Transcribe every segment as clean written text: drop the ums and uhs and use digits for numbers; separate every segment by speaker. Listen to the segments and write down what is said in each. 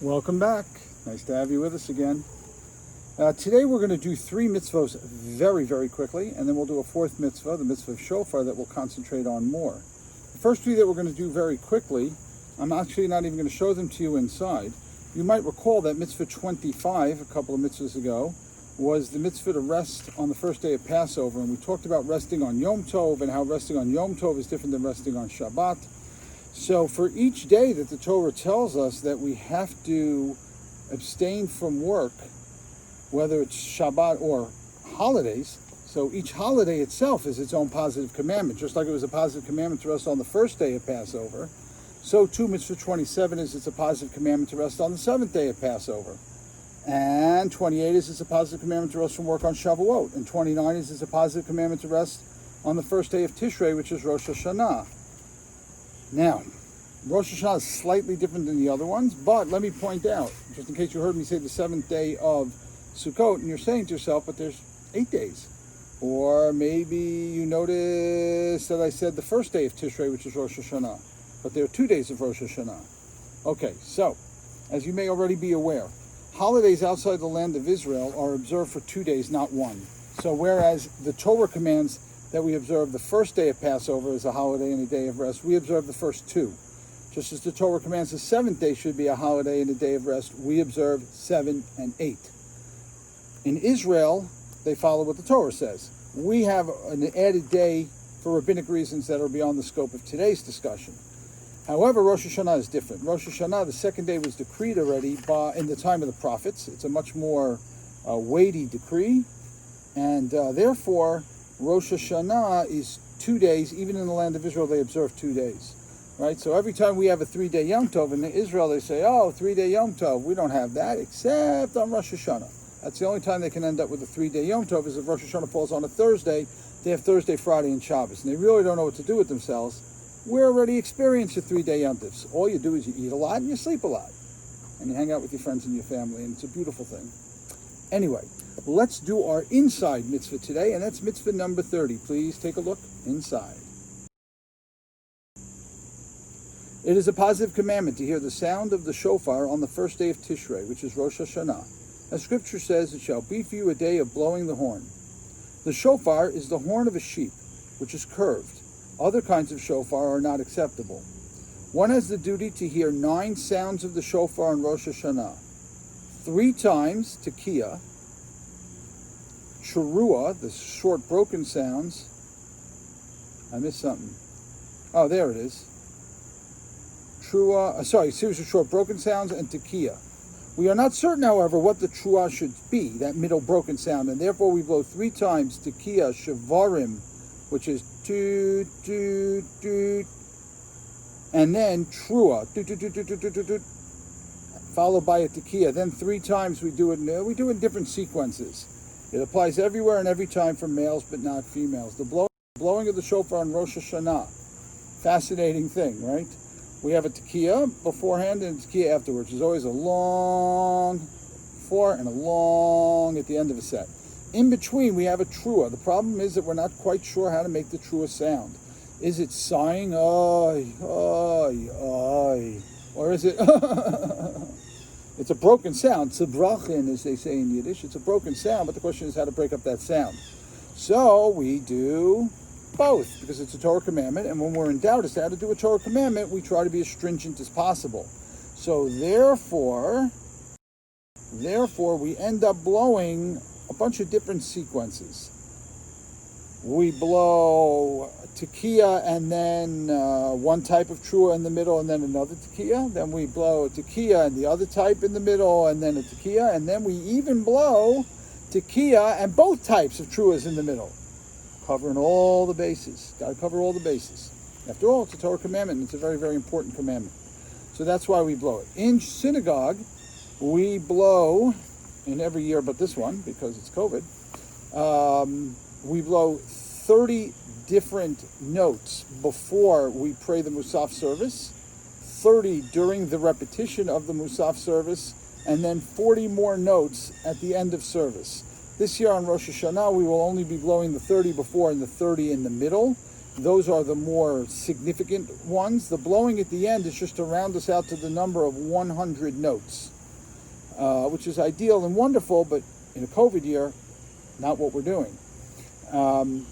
Speaker 1: Welcome back. Nice to have you with us again. Today we're going to do 3 mitzvahs very, very quickly, and then we'll do a 4th mitzvah, the mitzvah of shofar, that we'll concentrate on more. The first 3 that we're going to do very quickly, I'm actually not even going to show them to you inside. You might recall that mitzvah 25, a couple of mitzvahs ago, was the mitzvah to rest on the first day of Passover, and we talked about resting on Yom Tov and how resting on Yom Tov is different than resting on Shabbat. So for each day that the Torah tells us that we have to abstain from work, whether it's Shabbat or holidays, so each holiday itself is its own positive commandment. Just like it was a positive commandment to rest on the first day of Passover, so too mitzvah 27 is it's a positive commandment to rest on the 7th day of Passover. And 28 is it's a positive commandment to rest from work on Shavuot. And 29 is it's a positive commandment to rest on the first day of Tishrei, which is Rosh Hashanah. Now, Rosh Hashanah is slightly different than the other ones, but let me point out, just in case you heard me say the 7th day of Sukkot, and you're saying to yourself, but there's 8 days. Or maybe you notice that I said the first day of Tishrei, which is Rosh Hashanah, but there are 2 days of Rosh Hashanah. Okay, so, as you may already be aware, holidays outside the land of Israel are observed for 2 days, not 1. So whereas the Torah commands that we observe the first day of Passover as a holiday and a day of rest, we observe the first 2. Just as the Torah commands the 7th day should be a holiday and a day of rest, we observe 7 and 8. In Israel, they follow what the Torah says. We have an added day for rabbinic reasons that are beyond the scope of today's discussion. However, Rosh Hashanah is different. Rosh Hashanah, the 2nd day, was decreed already in the time of the prophets. It's a much more weighty decree, and therefore, Rosh Hashanah is 2 days. Even in the land of Israel, they observe 2 days, right? So every time we have a 3-day Yom Tov in Israel, they say, oh, 3-day Yom Tov. We don't have that except on Rosh Hashanah. That's the only time they can end up with a 3-day Yom Tov is if Rosh Hashanah falls on a Thursday. They have Thursday, Friday, and Shabbos, and they really don't know what to do with themselves. We're already experienced a 3-day Yom Tov. All you do is you eat a lot and you sleep a lot, and you hang out with your friends and your family, and it's a beautiful thing. Anyway, let's do our inside mitzvah today, and that's mitzvah number 30. Please take a look inside. It is a positive commandment to hear the sound of the shofar on the first day of Tishrei, which is Rosh Hashanah. As Scripture says, it shall be for you a day of blowing the horn. The shofar is the horn of a sheep, which is curved. Other kinds of shofar are not acceptable. One has the duty to hear 9 sounds of the shofar on Rosh Hashanah. 3 times tekiah, Trua, the short broken sounds. I missed something. Oh, there it is. Trua, series of short broken sounds, and tekiah. We are not certain, however, what the trua should be, that middle broken sound, and therefore we blow 3 times tekiah shavarim, which is toot, toot, toot, and then trua, toot, toot, toot, toot, toot, toot, toot, followed by a tekiah. Then 3 times we do it in different sequences. It applies everywhere and every time for males, but not females. The blowing of the shofar on Rosh Hashanah. Fascinating thing, right? We have a tekiah beforehand and a tekiah afterwards. There's always a long before and a long at the end of a set. In between, we have a trua. The problem is that we're not quite sure how to make the trua sound. Is it sighing, oy, oy, oy? Or is it... It's a broken sound. Tzebrachin, as they say in Yiddish. It's a broken sound, but the question is how to break up that sound. So we do both, because it's a Torah commandment, and when we're in doubt as to how to do a Torah commandment, we try to be as stringent as possible. So therefore, we end up blowing a bunch of different sequences. We blow tekiah and then one type of trua in the middle and then another tekiah. Then we blow a tekiah and the other type in the middle and then a tekiah. And then we even blow tekiah and both types of truas in the middle. Covering all the bases. Got to cover all the bases. After all, it's a Torah commandment, and it's a very, very important commandment. So that's why we blow it. In synagogue, we blow, in every year but this one, because it's COVID, we blow 30 different notes before we pray the Musaf service, 30 during the repetition of the Musaf service, and then 40 more notes at the end of service. This year on Rosh Hashanah, we will only be blowing the 30 before and the 30 in the middle. those are the more significant ones. The blowing at the end is just to round us out to the number of 100 notes, which is ideal and wonderful, but in a COVID year, not what we're doing.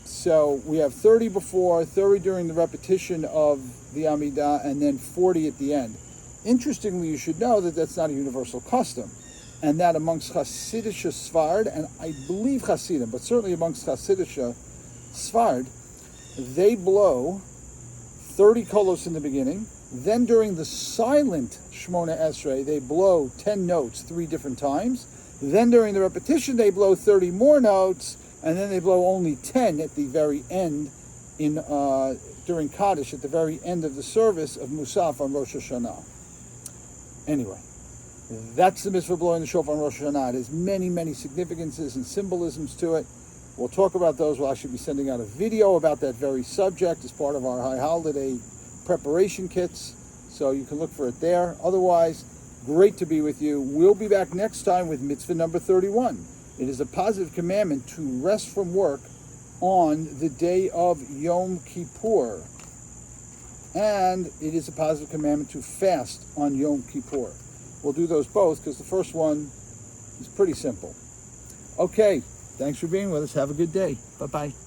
Speaker 1: So we have 30 before, 30 during the repetition of the Amidah, and then 40 at the end. Interestingly, you should know that that's not a universal custom, and that amongst Hasidische Sfard, and I believe Hasidim, but certainly amongst Hasidische Sfard, they blow 30 kolos in the beginning. Then during the silent Shmona Esrei, they blow 10 notes 3 different times. Then during the repetition, they blow 30 more notes, and then they blow only 10 at the very end during Kaddish, at the very end of the service of Musaf on Rosh Hashanah. Anyway, that's the mitzvah blowing the shofar on Rosh Hashanah. It has many, many significances and symbolisms to it. We'll talk about those. We'll actually be sending out a video about that very subject as part of our high holiday preparation kits, so you can look for it there. Otherwise, great to be with you. We'll be back next time with mitzvah number 31. It is a positive commandment to rest from work on the day of Yom Kippur. And it is a positive commandment to fast on Yom Kippur. We'll do those both because the first one is pretty simple. Okay, thanks for being with us. Have a good day. Bye-bye.